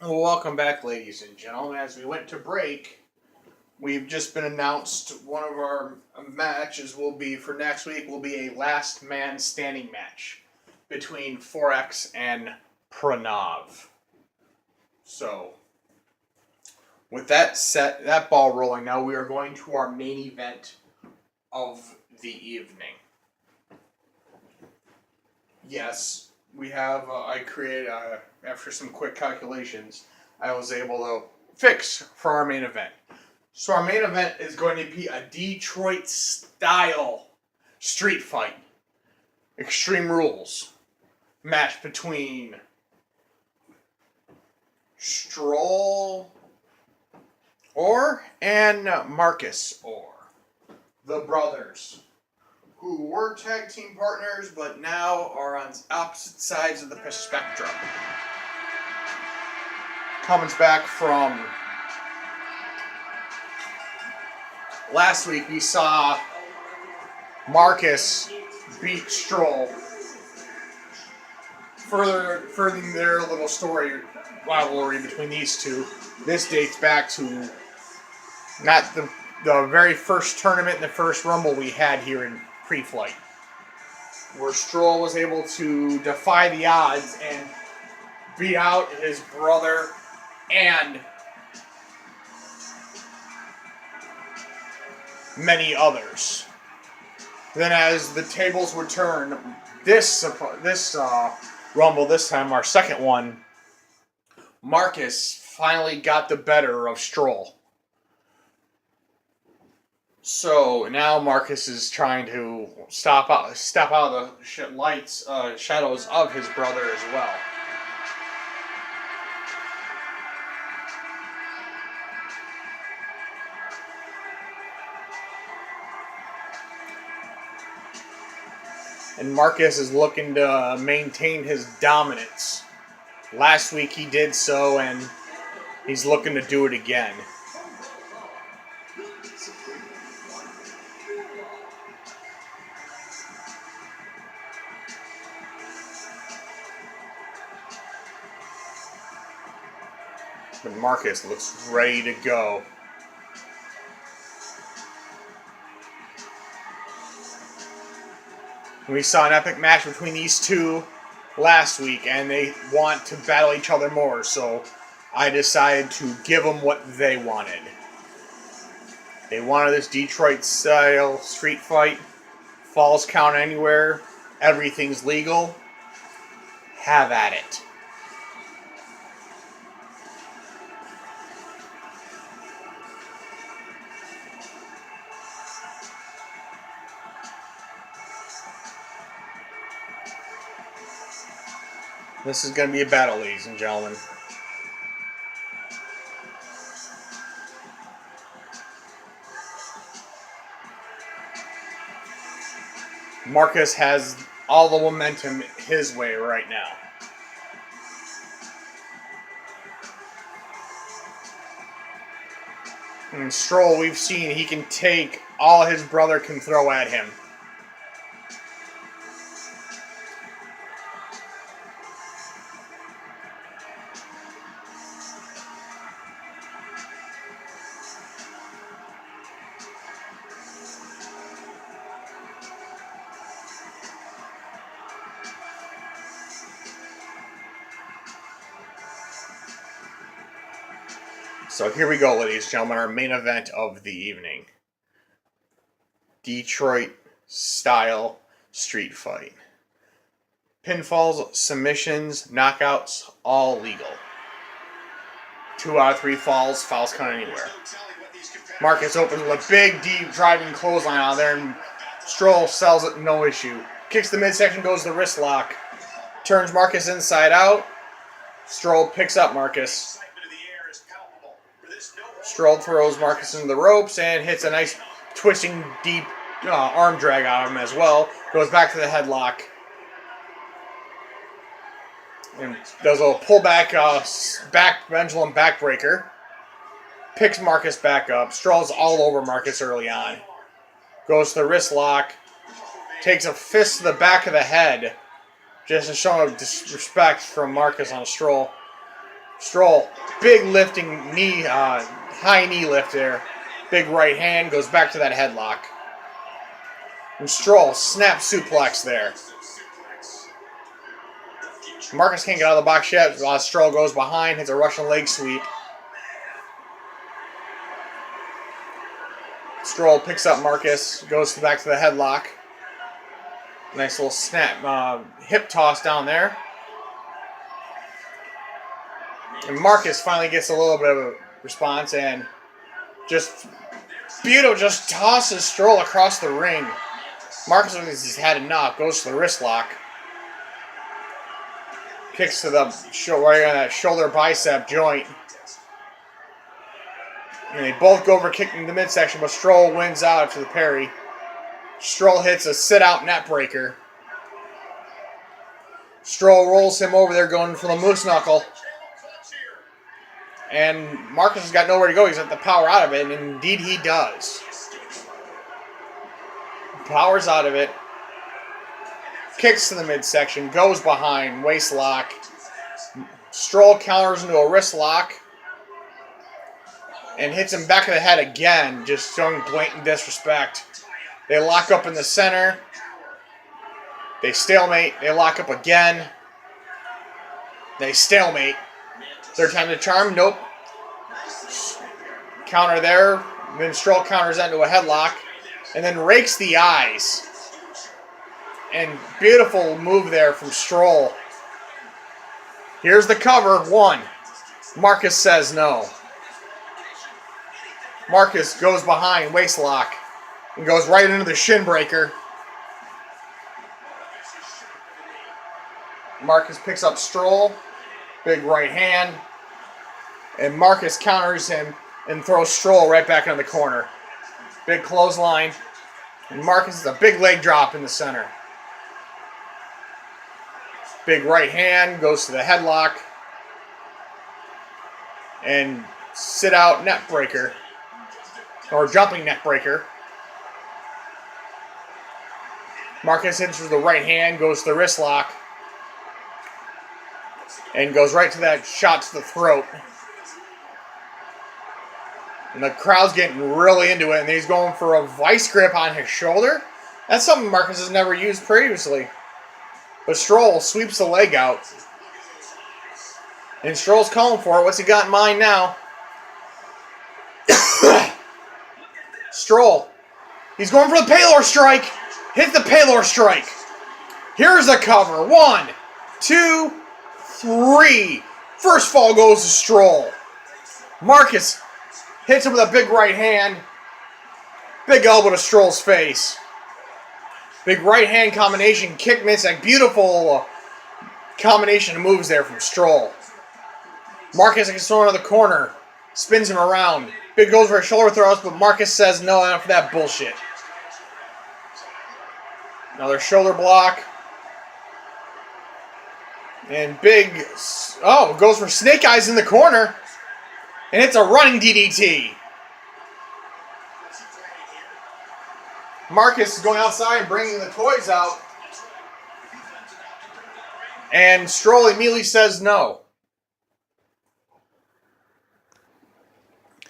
Well, welcome back, ladies and gentlemen. As we went to break, we've just been announced one of our matches will be for next week will be a last man standing match between Forex and Pranav. So, with that ball rolling, now we are going to our main event of the evening. Yes, we have. I created after some quick calculations, I was able to fix for our main event. So our main event is going to be a Detroit style street fight, Extreme Rules match between Stroll and Marcus the brothers, who were tag team partners but now are on opposite sides of the spectrum. Comes back from last week, we saw Marcus beat Stroll, furthering their little story rivalry between these two. This dates back to not the very first tournament and the first Rumble we had here in preflight, where Stroll was able to defy the odds and beat out his brother and many others. Then, as the tables would turn, this Rumble, this time our second one, Marcus finally got the better of Stroll. So now Marcus is trying to step out of the shadows of his brother as well. And Marcus is looking to maintain his dominance. Last week he did so, and he's looking to do it again. But Marcus looks ready to go. We saw an epic match between these two last week, and they want to battle each other more, so I decided to give them what they wanted. They wanted this Detroit-style street fight, falls count anywhere, everything's legal. Have at it. This is going to be a battle, ladies and gentlemen. Marcus has all the momentum his way right now. And Stroll, we've seen he can take all his brother can throw at him. So here we go, ladies and gentlemen, our main event of the evening. Detroit-style street fight. Pinfalls, submissions, knockouts, all legal. 2 out of 3 falls, fouls count anywhere. Marcus opens with a big, deep driving clothesline out there, and Stroll sells it, no issue. Kicks the midsection, goes to the wrist lock. Turns Marcus inside out. Stroll picks up Marcus. Stroll throws Marcus into the ropes and hits a nice twisting deep arm drag out of him as well. Goes back to the headlock. And does a pullback back pendulum backbreaker. Picks Marcus back up. Stroll's all over Marcus early on. Goes to the wrist lock. Takes a fist to the back of the head. Just a show of disrespect from Marcus on Stroll. Stroll, big lifting knee, high knee lift there. Big right hand, goes back to that headlock. And Stroll, snap suplex there. Marcus can't get out of the box yet. Stroll goes behind, hits a Russian leg sweep. Stroll picks up Marcus, goes back to the headlock. Nice little snap, hip toss down there. And Marcus finally gets a little bit of a response, and Buto just tosses Stroll across the ring. Marcus has had enough, goes to the wrist lock. Kicks to the right on that shoulder bicep joint. And they both go over kicking the midsection, but Stroll wins out after the parry. Stroll hits a sit-out net breaker. Stroll rolls him over there going for the moose knuckle. And Marcus has got nowhere to go. He's got the power out of it, and indeed he does. Powers out of it. Kicks to the midsection, goes behind, waist lock. Stroll counters into a wrist lock. And hits him back of the head again, just showing blatant disrespect. They lock up in the center. They stalemate. They lock up again. They stalemate. Third time to charm? Nope. Counter there. Then Stroll counters that into a headlock. And then rakes the eyes. And beautiful move there from Stroll. Here's the cover. 1. Marcus says no. Marcus goes behind, waist lock, and goes right into the shin breaker. Marcus picks up Stroll, big right hand, and Marcus counters him and throws Stroll right back into the corner. Big clothesline, and Marcus is a big leg drop in the center. Big right hand, goes to the headlock, and sit out neck breaker. Or jumping neck breaker. Marcus enters the right hand, goes to the wrist lock, and goes right to that shot to the throat. And the crowd's getting really into it, and he's going for a vice grip on his shoulder. That's something Marcus has never used previously. But Stroll sweeps the leg out. And Stroll's calling for it. What's he got in mind now? Stroll. He's going for the Palor strike. Hit the Palor strike. Here's the cover. 1, 2, 3. First fall goes to Stroll. Marcus hits him with a big right hand. Big elbow to Stroll's face. Big right hand combination. Kick miss. A beautiful combination of moves there from Stroll. Marcus gets thrown into the corner. Spins him around. Big goes for a shoulder thrust, but Marcus says no, enough for that bullshit. Another shoulder block. And Big, goes for snake eyes in the corner. And it's a running DDT. Marcus is going outside and bringing the toys out. And Stroll immediately says no.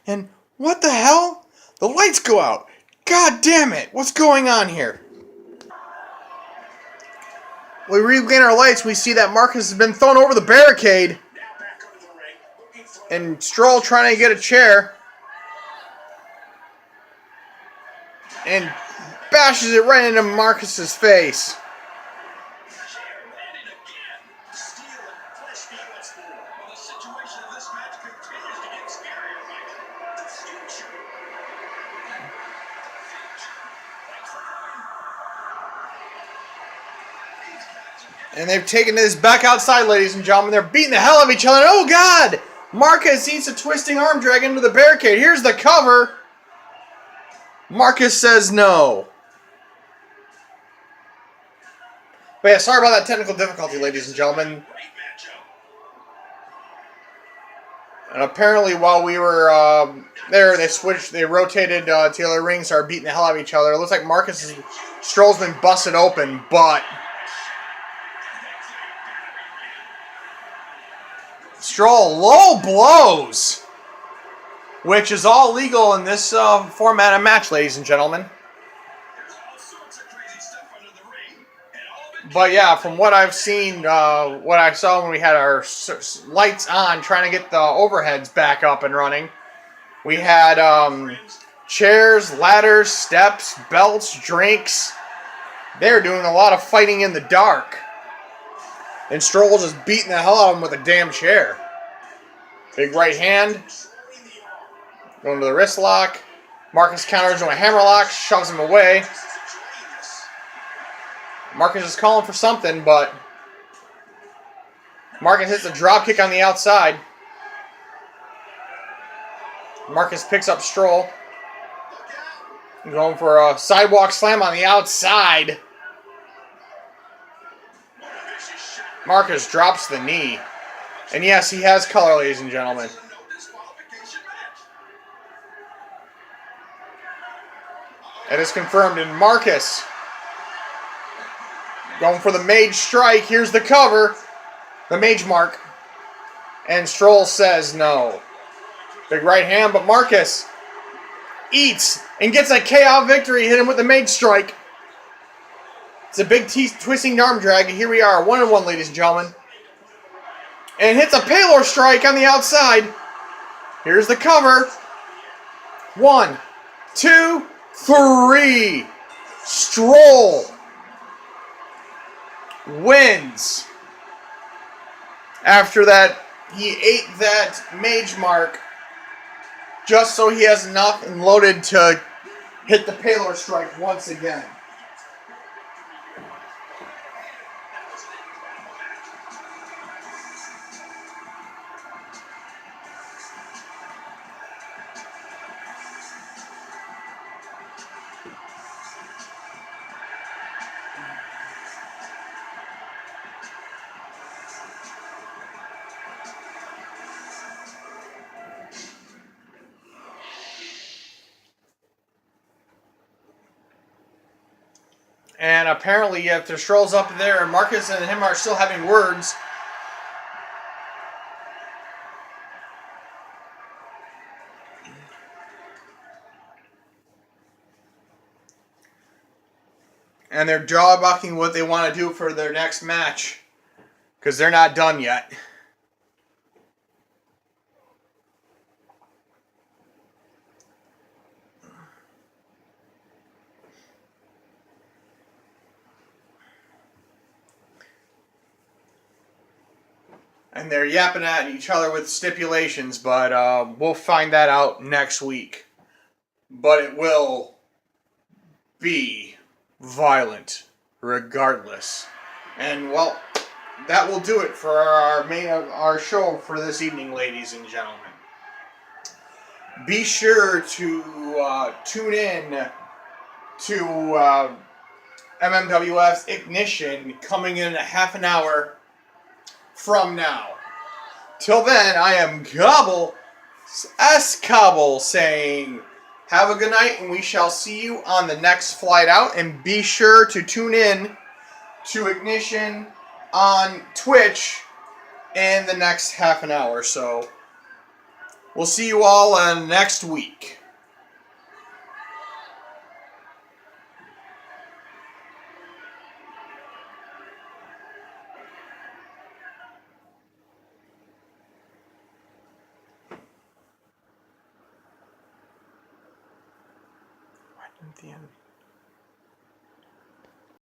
And what the hell? The lights go out. God damn it. What's going on here? We regain our lights. We see that Marcus has been thrown over the barricade. And Stroll trying to get a chair. And bashes it right into Marcus's face. And they've taken this back outside, ladies and gentlemen. They're beating the hell out of each other. Oh, God! Marcus eats a twisting arm drag into the barricade. Here's the cover. Marcus says no. But yeah, sorry about that technical difficulty, ladies and gentlemen. And apparently while we were there, they rotated to the other ring, started beating the hell out of each other. It looks like Stroll's been busted open, but Stroll low blows, which is all legal in this format of match, ladies and gentlemen. But yeah, from what I've seen, what I saw when we had our lights on, trying to get the overheads back up and running, we had chairs, ladders, steps, belts, drinks. They're doing a lot of fighting in the dark. And Stroll just beating the hell out of him with a damn chair. Big right hand. Going to the wrist lock. Marcus counters to a hammerlock, shoves him away. Marcus is calling for something, but Marcus hits a drop kick on the outside. Marcus picks up Stroll. Going for a sidewalk slam on the outside. Marcus drops the knee. And yes, he has color, ladies and gentlemen. It is confirmed, and Marcus going for the mage strike. Here's the cover. The mage mark. And Stroll says no. Big right hand, but Marcus eats and gets a KO victory. Hit him with the mage strike. It's a big twisting arm drag, and here we are, 1-1, ladies and gentlemen. And hits a Paylor strike on the outside. Here's the cover. 1, 2, 3. Stroll wins. After that, he ate that mage mark just so he has enough and loaded to hit the Paylor strike once again. And apparently, if the Stroll's up there and Marcus and him are still having words, and they're jaw-bucking what they want to do for their next match, because they're not done yet. And they're yapping at each other with stipulations, but we'll find that out next week. But it will be violent regardless. And, well, that will do it for our show for this evening, ladies and gentlemen. Be sure to tune in to MMWF's Ignition coming in a half an hour from now. Till then, I am Cobble saying have a good night, and we shall see you on the next flight out. And be sure to tune in to Ignition on Twitch in the next half an hour. So we'll see you all next week. At the end.